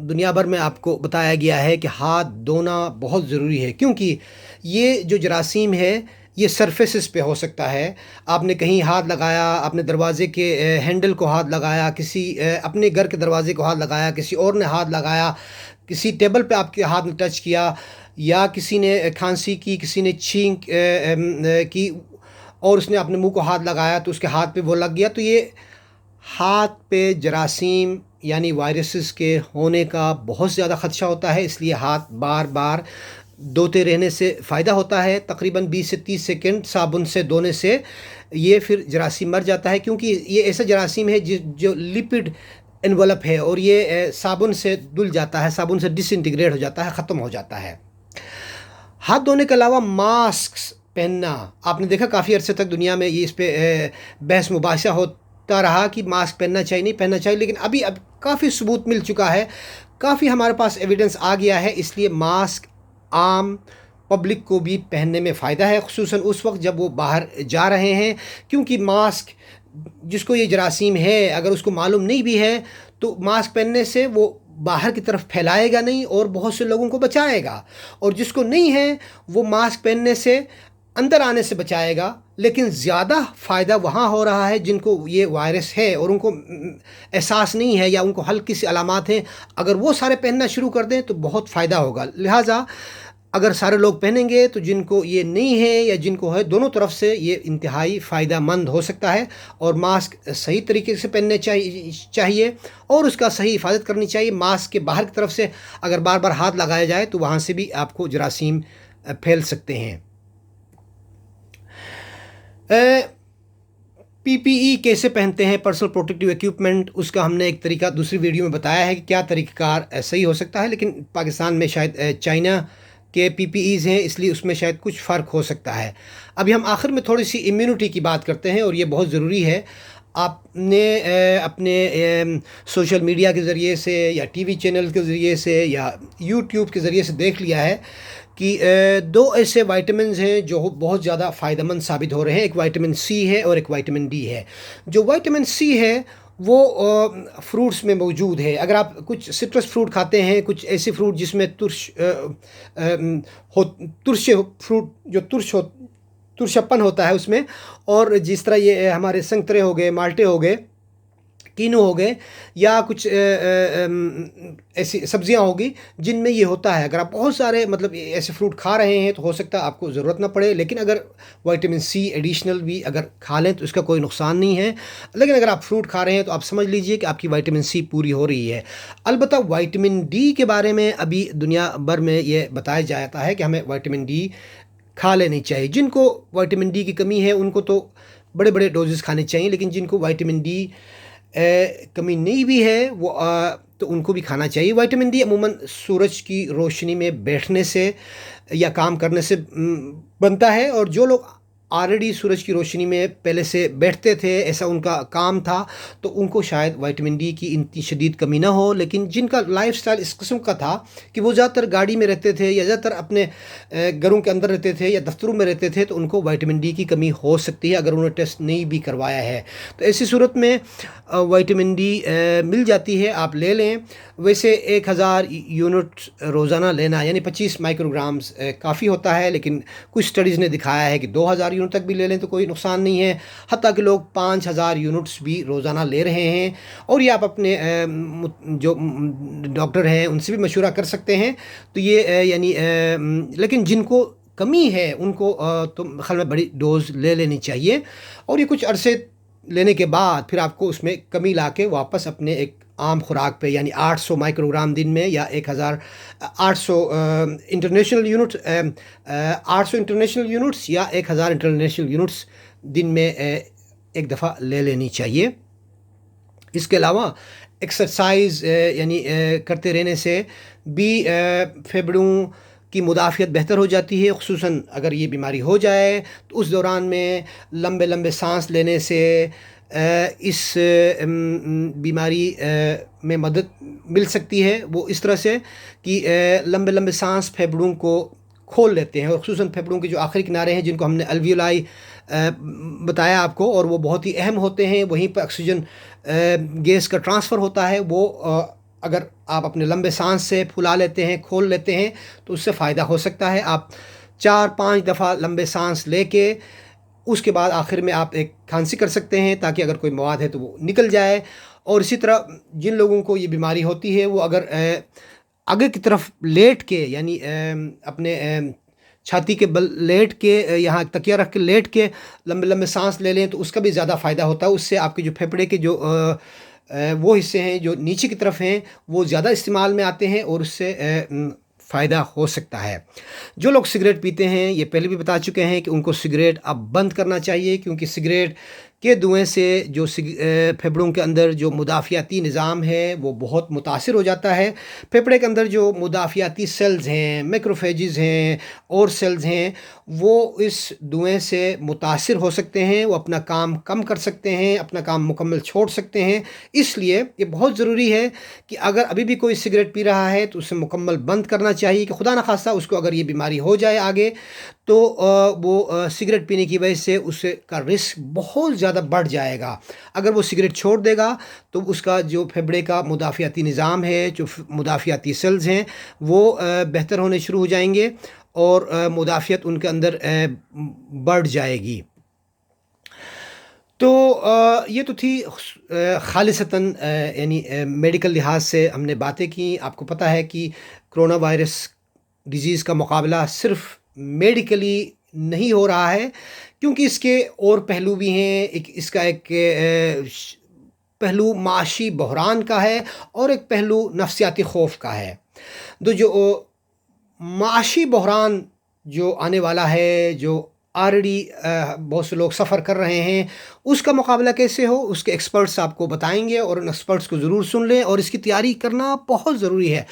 دنیا بھر میں آپ کو بتایا گیا ہے کہ ہاتھ دھونا بہت ضروری ہے، کیونکہ یہ جو جراثیم ہے یہ سرفیسز پہ ہو سکتا ہے. آپ نے کہیں ہاتھ لگایا، اپنے دروازے کے ہینڈل کو ہاتھ لگایا، کسی اپنے گھر کے دروازے کو ہاتھ لگایا، کسی اور نے ہاتھ لگایا، کسی ٹیبل پہ آپ کے ہاتھ نے ٹچ کیا، یا کسی نے کھانسی کی، کسی نے چھینک کی اور اس نے اپنے منہ کو ہاتھ لگایا تو اس کے ہاتھ پہ وہ لگ گیا، تو یہ ہاتھ پہ جراثیم یعنی وائرسز کے ہونے کا بہت زیادہ خدشہ ہوتا ہے. اس لیے ہاتھ بار بار دھوتے رہنے سے فائدہ ہوتا ہے. تقریباً 20 سے 30 سیکنڈ صابن سے دھونے سے یہ پھر جراثیم مر جاتا ہے، کیونکہ یہ ایسا جراثیم ہے جو لپڈ انولپ ہے اور یہ صابن سے دھل جاتا ہے، صابن سے ڈس انٹیگریٹ ہو جاتا ہے، ختم ہو جاتا ہے. ہاتھ دھونے کے علاوہ ماسک پہننا، آپ نے دیکھا کافی عرصے تک دنیا میں یہ اس پہ بحث مباحثہ ہوتا رہا کہ ماسک پہننا چاہیے نہیں پہننا چاہیے، لیکن اب کافی ثبوت مل چکا ہے، کافی ہمارے پاس ایویڈنس آ گیا ہے. اس لیے ماسک عام پبلک کو بھی پہننے میں فائدہ ہے، خصوصاً اس وقت جب وہ باہر جا رہے ہیں، کیونکہ ماسک جس کو یہ جراثیم ہے اگر اس کو معلوم نہیں بھی ہے تو ماسک پہننے سے وہ باہر کی طرف پھیلائے گا نہیں اور بہت سے لوگوں کو بچائے گا، اور جس کو نہیں ہے وہ ماسک پہننے سے اندر آنے سے بچائے گا. لیکن زیادہ فائدہ وہاں ہو رہا ہے جن کو یہ وائرس ہے اور ان کو احساس نہیں ہے یا ان کو ہلکی سی علامات ہیں، اگر وہ سارے پہننا شروع کر دیں تو بہت فائدہ ہوگا. لہٰذا اگر سارے لوگ پہنیں گے تو جن کو یہ نہیں ہے یا جن کو ہے، دونوں طرف سے یہ انتہائی فائدہ مند ہو سکتا ہے. اور ماسک صحیح طریقے سے پہننے چاہیے اور اس کا صحیح حفاظت کرنی چاہیے. ماسک کے باہر کی طرف سے اگر بار بار ہاتھ لگایا جائے تو وہاں سے بھی آپ کو جراثیم پھیل سکتے ہیں. پی پی ای کیسے پہنتے ہیں، پرسنل پروٹیکٹیو ایکوپمنٹ، اس کا ہم نے ایک طریقہ دوسری ویڈیو میں بتایا ہے کہ کیا طریقہ کار صحیح ہو سکتا ہے. لیکن پاکستان میں شاید چائنا کے پی پی ایز ہیں، اس لیے اس میں شاید کچھ فرق ہو سکتا ہے. ابھی ہم آخر میں تھوڑی سی امیونٹی کی بات کرتے ہیں اور یہ بہت ضروری ہے. آپ نے اپنے سوشل میڈیا کے ذریعے سے یا ٹی وی چینل کے ذریعے سے یا یوٹیوب کے ذریعے سے دیکھ لیا ہے کہ 2 ایسے وائٹامنز ہیں جو بہت زیادہ فائدہ مند ثابت ہو رہے ہیں. ایک وائٹامن سی ہے اور ایک وائٹامن ڈی ہے. جو وائٹامن سی ہے وہ فروٹس میں موجود ہے. اگر آپ کچھ سٹرس فروٹ کھاتے ہیں، کچھ ایسے فروٹ جس میں ترش فروٹ جو ترشپن ہوتا ہے اس میں، اور جس طرح یہ ہمارے سنگترے ہو گئے، مالٹے ہو گئے، کینو ہو گئے، یا کچھ ایسی سبزیاں ہوگی جن میں یہ ہوتا ہے. اگر آپ بہت سارے ایسے فروٹ کھا رہے ہیں تو ہو سکتا ہے آپ کو ضرورت نہ پڑے، لیکن اگر وائٹامن سی ایڈیشنل بھی اگر کھا لیں تو اس کا کوئی نقصان نہیں ہے. لیکن اگر آپ فروٹ کھا رہے ہیں تو آپ سمجھ لیجئے کہ آپ کی وائٹامن سی پوری ہو رہی ہے. البتہ وائٹامن ڈی کے بارے میں ابھی دنیا بھر میں یہ بتایا جاتا ہے کہ ہمیں وائٹامن ڈی کھا لینی چاہیے. جن کو وائٹامن ڈی کی کمی ہے ان کو تو بڑے بڑے ڈوزز کھانے چاہیے، لیکن جن کو وائٹامن ڈی کمی نہیں بھی ہے وہ تو ان کو بھی کھانا چاہیے. وائٹامن ڈی عموماً سورج کی روشنی میں بیٹھنے سے یا کام کرنے سے بنتا ہے، اور جو لوگ آلریڈی سورج کی روشنی میں پہلے سے بیٹھتے تھے، ایسا ان کا کام تھا، تو ان کو شاید وائٹامن ڈی کی اتنی شدید کمی نہ ہو. لیکن جن کا لائف سٹائل اس قسم کا تھا کہ وہ زیادہ تر گاڑی میں رہتے تھے یا زیادہ تر اپنے گھروں کے اندر رہتے تھے یا دفتروں میں رہتے تھے، تو ان کو وائٹامن ڈی کی کمی ہو سکتی ہے اگر انہوں نے ٹیسٹ نہیں بھی کروایا ہے. تو ایسی صورت میں وائٹامن ڈی مل جاتی ہے، آپ لے لیں. ویسے 1000 یونٹ روزانہ لینا یعنی 25 مائکرو گرامز کافی ہوتا ہے، لیکن کچھ سٹڈیز نے دکھایا ہے کہ 2000 یونٹ تک بھی لے لیں تو کوئی نقصان نہیں ہے. حتیٰ کہ لوگ 5000 یونٹس بھی روزانہ لے رہے ہیں، اور یہ آپ اپنے جو ڈاکٹر ہیں ان سے بھی مشورہ کر سکتے ہیں. تو یہ لیکن جن کو کمی ہے ان کو تو خیال میں بڑی ڈوز لے لینی چاہیے، اور یہ کچھ عرصے لینے کے بعد پھر آپ کو اس میں کمی لا کے واپس اپنے ایک عام خوراک پہ یعنی 800 مائکرو گرام دن میں یا 800 انٹرنیشنل یونٹ 800 انٹرنیشنل یونٹس یا 1000 انٹرنیشنل یونٹس دن میں ایک دفعہ لے لینی چاہیے. اس کے علاوہ ایکسرسائز کرتے رہنے سے بھی پھیپھڑوں کی مدافعت بہتر ہو جاتی ہے، خصوصاً اگر یہ بیماری ہو جائے تو اس دوران میں لمبے لمبے سانس لینے سے اس بیماری میں مدد مل سکتی ہے۔ وہ اس طرح سے کہ لمبے لمبے سانس پھیپھڑوں کو کھول لیتے ہیں، اور خصوصاً پھیپھڑوں کے جو آخری کنارے ہیں جن کو ہم نے الویولائی بتایا آپ کو، اور وہ بہت ہی اہم ہوتے ہیں، وہیں پر آکسیجن گیس کا ٹرانسفر ہوتا ہے۔ وہ اگر آپ اپنے لمبے سانس سے پھلا لیتے ہیں، کھول لیتے ہیں، تو اس سے فائدہ ہو سکتا ہے۔ آپ 4-5 دفعہ لمبے سانس لے کے اس کے بعد آخر میں آپ ایک کھانسی کر سکتے ہیں، تاکہ اگر کوئی مواد ہے تو وہ نکل جائے۔ اور اسی طرح جن لوگوں کو یہ بیماری ہوتی ہے، وہ اگر آگے کی طرف لیٹ کے، یعنی اپنے چھاتی کے بل لیٹ کے، یہاں تکیہ رکھ کے لیٹ کے لمبے لمبے سانس لے لیں، تو اس کا بھی زیادہ فائدہ ہوتا ہے۔ اس سے آپ کے جو پھیپھڑے کے جو وہ حصے ہیں جو نیچے کی طرف ہیں، وہ زیادہ استعمال میں آتے ہیں، اور اس سے فائدہ ہو سکتا ہے۔ جو لوگ سگریٹ پیتے ہیں، یہ پہلے بھی بتا چکے ہیں کہ ان کو سگریٹ اب بند کرنا چاہیے، کیونکہ سگریٹ کے دھوئیں سے جو پھیپھڑوں کے اندر جو مدافعتی نظام ہے وہ بہت متاثر ہو جاتا ہے۔ پھیپھڑے کے اندر جو مدافعتی سیلز ہیں، میکروفیجز ہیں اور سیلز ہیں، وہ اس دھوئیں سے متاثر ہو سکتے ہیں، وہ اپنا کام کم کر سکتے ہیں، اپنا کام مکمل چھوڑ سکتے ہیں۔ اس لیے یہ بہت ضروری ہے کہ اگر ابھی بھی کوئی سگریٹ پی رہا ہے تو اسے مکمل بند کرنا چاہیے، کہ خدا نخواستہ اس کو اگر یہ بیماری ہو جائے آگے، تو وہ سگریٹ پینے کی وجہ سے اس کا رسک بہت زیادہ بڑھ جائے گا۔ اگر وہ سگریٹ چھوڑ دے گا تو اس کا جو پھیپھڑے کا مدافعتی نظام ہے، جو مدافعتی سیلز ہیں، وہ بہتر ہونے شروع ہو جائیں گے، اور مدافعت ان کے اندر بڑھ جائے گی۔ تو یہ تو تھی خالصتاً یعنی میڈیکل لحاظ سے ہم نے باتیں کی۔ آپ کو پتہ ہے کہ کرونا وائرس ڈیزیز کا مقابلہ صرف میڈیکلی نہیں ہو رہا ہے، کیونکہ اس کے اور پہلو بھی ہیں۔ اس کا ایک پہلو معاشی بحران کا ہے، اور ایک پہلو نفسیاتی خوف کا ہے۔ جو معاشی بحران جو آنے والا ہے، جو آلریڈی بہت سے لوگ سفر کر رہے ہیں، اس کا مقابلہ کیسے ہو، اس کے ایکسپرٹس آپ کو بتائیں گے، اور ان ایکسپرٹس کو ضرور سن لیں، اور اس کی تیاری کرنا بہت ضروری ہے۔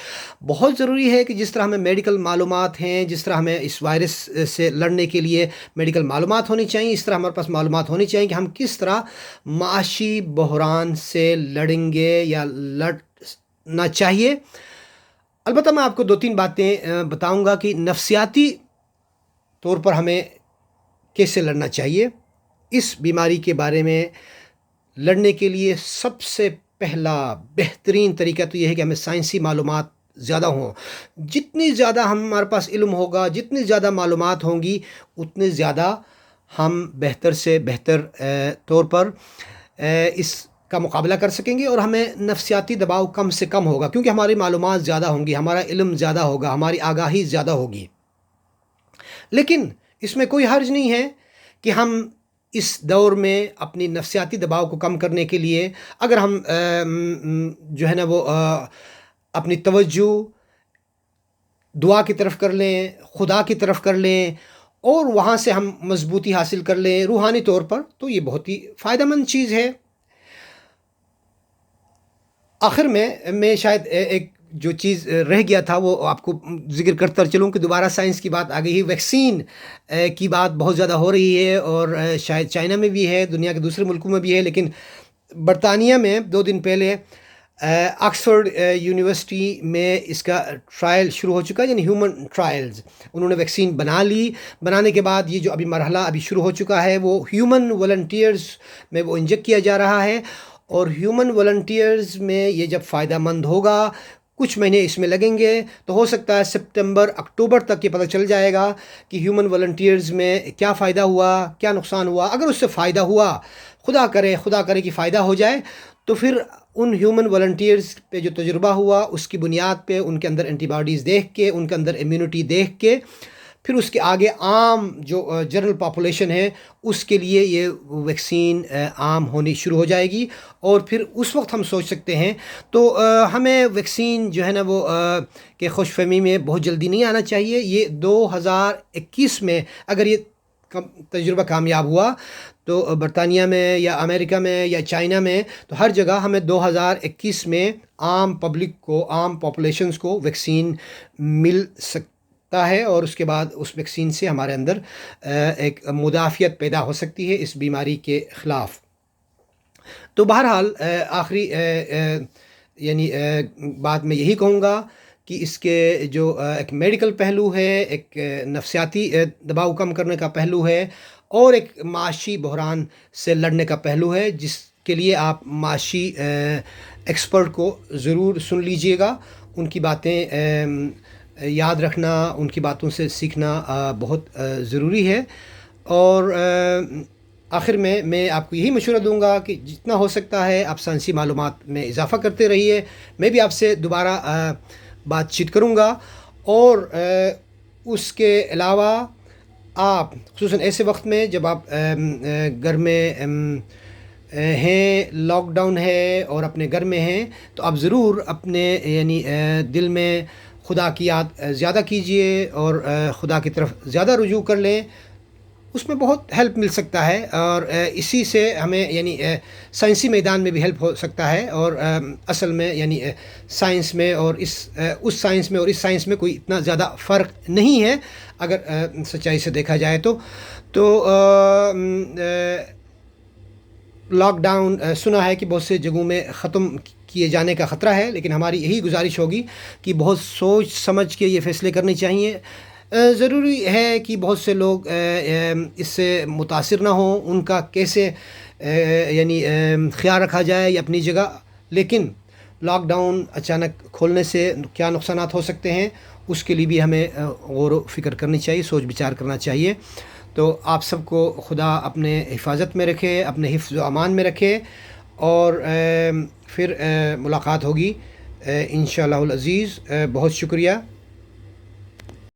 بہت ضروری ہے کہ جس طرح ہمیں میڈیکل معلومات ہیں، جس طرح ہمیں اس وائرس سے لڑنے کے لیے میڈیکل معلومات ہونی چاہیے، اس طرح ہمارے پاس معلومات ہونی چاہیے کہ ہم کس طرح معاشی بحران سے لڑیں گے یا لڑنا چاہیے۔ البتہ میں آپ کو 2-3 باتیں بتاؤں گا کہ نفسیاتی طور پر ہمیں کیسے لڑنا چاہیے۔ اس بیماری کے بارے میں لڑنے کے لیے سب سے پہلا بہترین طریقہ تو یہ ہے کہ ہمیں سائنسی معلومات زیادہ ہوں۔ جتنی زیادہ ہمارے پاس علم ہوگا، جتنی زیادہ معلومات ہوں گی، اتنے زیادہ ہم بہتر سے بہتر طور پر اس کا مقابلہ کر سکیں گے، اور ہمیں نفسیاتی دباؤ کم سے کم ہوگا، کیونکہ ہماری معلومات زیادہ ہوں گی، ہمارا علم زیادہ ہوگا، ہماری آگاہی زیادہ ہوگی۔ لیکن اس میں کوئی حرج نہیں ہے کہ ہم اس دور میں اپنی نفسیاتی دباؤ کو کم کرنے کے لیے اگر ہم جو ہے نا وہ اپنی توجہ دعا کی طرف کر لیں، خدا کی طرف کر لیں، اور وہاں سے ہم مضبوطی حاصل کر لیں روحانی طور پر، تو یہ بہت ہی فائدہ مند چیز ہے۔ آخر میں شاید ایک جو چیز رہ گیا تھا وہ آپ کو ذکر کرتا چلوں کہ دوبارہ سائنس کی بات آ گئی ہے۔ ویکسین کی بات بہت زیادہ ہو رہی ہے، اور شاید چائنا میں بھی ہے، دنیا کے دوسرے ملکوں میں بھی ہے، لیکن برطانیہ میں 2 دن پہلے آکسفورڈ یونیورسٹی میں اس کا ٹرائل شروع ہو چکا ہے، یعنی ہیومن ٹرائلز۔ انہوں نے ویکسین بنا لی، بنانے کے بعد یہ جو ابھی مرحلہ ابھی شروع ہو چکا ہے، وہ ہیومن والنٹیئرز میں وہ انجیکٹ کیا جا رہا ہے، اور ہیومن والنٹیئرز میں یہ جب فائدہ مند ہوگا، کچھ مہینے اس میں لگیں گے، تو ہو سکتا ہے سپتمبر اکتوبر تک یہ پتہ چل جائے گا کہ ہیومن والنٹیئرز میں کیا فائدہ ہوا، کیا نقصان ہوا۔ اگر اس سے فائدہ ہوا، خدا کرے کہ فائدہ ہو جائے، تو پھر ان ہیومن والنٹیئرز پہ جو تجربہ ہوا، اس کی بنیاد پہ ان کے اندر اینٹی باڈیز دیکھ کے، ان کے اندر امیونٹی دیکھ کے، پھر اس کے آگے عام جو جنرل پاپولیشن ہے اس کے لیے یہ ویکسین عام ہونی شروع ہو جائے گی، اور پھر اس وقت ہم سوچ سکتے ہیں۔ تو ہمیں ویکسین جو ہے نا وہ کہ خوش فہمی میں بہت جلدی نہیں آنا چاہیے۔ یہ 2021 میں اگر یہ تجربہ کامیاب ہوا تو برطانیہ میں یا امریکہ میں یا چائنا میں، تو ہر جگہ ہمیں 2021 میں عام پبلک کو، عام پاپولیشنز کو ویکسین مل ہے اور اس کے بعد اس ویکسین سے ہمارے اندر ایک مدافعت پیدا ہو سکتی ہے اس بیماری کے خلاف۔ تو بہرحال آخری یعنی بات میں یہی کہوں گا کہ اس کے جو ایک میڈیکل پہلو ہے، ایک نفسیاتی دباؤ کم کرنے کا پہلو ہے، اور ایک معاشی بحران سے لڑنے کا پہلو ہے، جس کے لیے آپ معاشی ایکسپرٹ کو ضرور سن لیجئے گا۔ ان کی باتیں یاد رکھنا، ان کی باتوں سے سیکھنا بہت ضروری ہے۔ اور آخر میں آپ کو یہی مشورہ دوں گا کہ جتنا ہو سکتا ہے آپ سائنسی معلومات میں اضافہ کرتے رہیے۔ میں بھی آپ سے دوبارہ بات چیت کروں گا، اور اس کے علاوہ آپ خصوصاً ایسے وقت میں جب آپ گھر میں ہیں، لاک ڈاؤن ہے اور اپنے گھر میں ہیں، تو آپ ضرور اپنے یعنی دل میں خدا کی یاد زیادہ کیجئے اور خدا کی طرف زیادہ رجوع کر لیں۔ اس میں بہت ہیلپ مل سکتا ہے، اور اسی سے ہمیں یعنی سائنسی میدان میں بھی ہیلپ ہو سکتا ہے، اور اصل میں یعنی سائنس میں اور اس سائنس میں اور اس سائنس میں کوئی اتنا زیادہ فرق نہیں ہے اگر سچائی سے دیکھا جائے تو لاک ڈاؤن سنا ہے کہ بہت سے جگہوں میں ختم کیے جانے کا خطرہ ہے، لیکن ہماری یہی گزارش ہوگی کہ بہت سوچ سمجھ کے یہ فیصلے کرنے چاہیے۔ ضروری ہے کہ بہت سے لوگ اس سے متاثر نہ ہوں، ان کا کیسے یعنی خیال رکھا جائے یہ اپنی جگہ، لیکن لاک ڈاؤن اچانک کھولنے سے کیا نقصانات ہو سکتے ہیں اس کے لیے بھی ہمیں غور و فکر کرنی چاہیے، سوچ بچار کرنا چاہیے۔ تو آپ سب کو خدا اپنے حفاظت میں رکھے، اپنے حفظ و امان میں رکھے، اور پھر ملاقات ہوگی انشاءاللہ العزیز۔ بہت شکریہ۔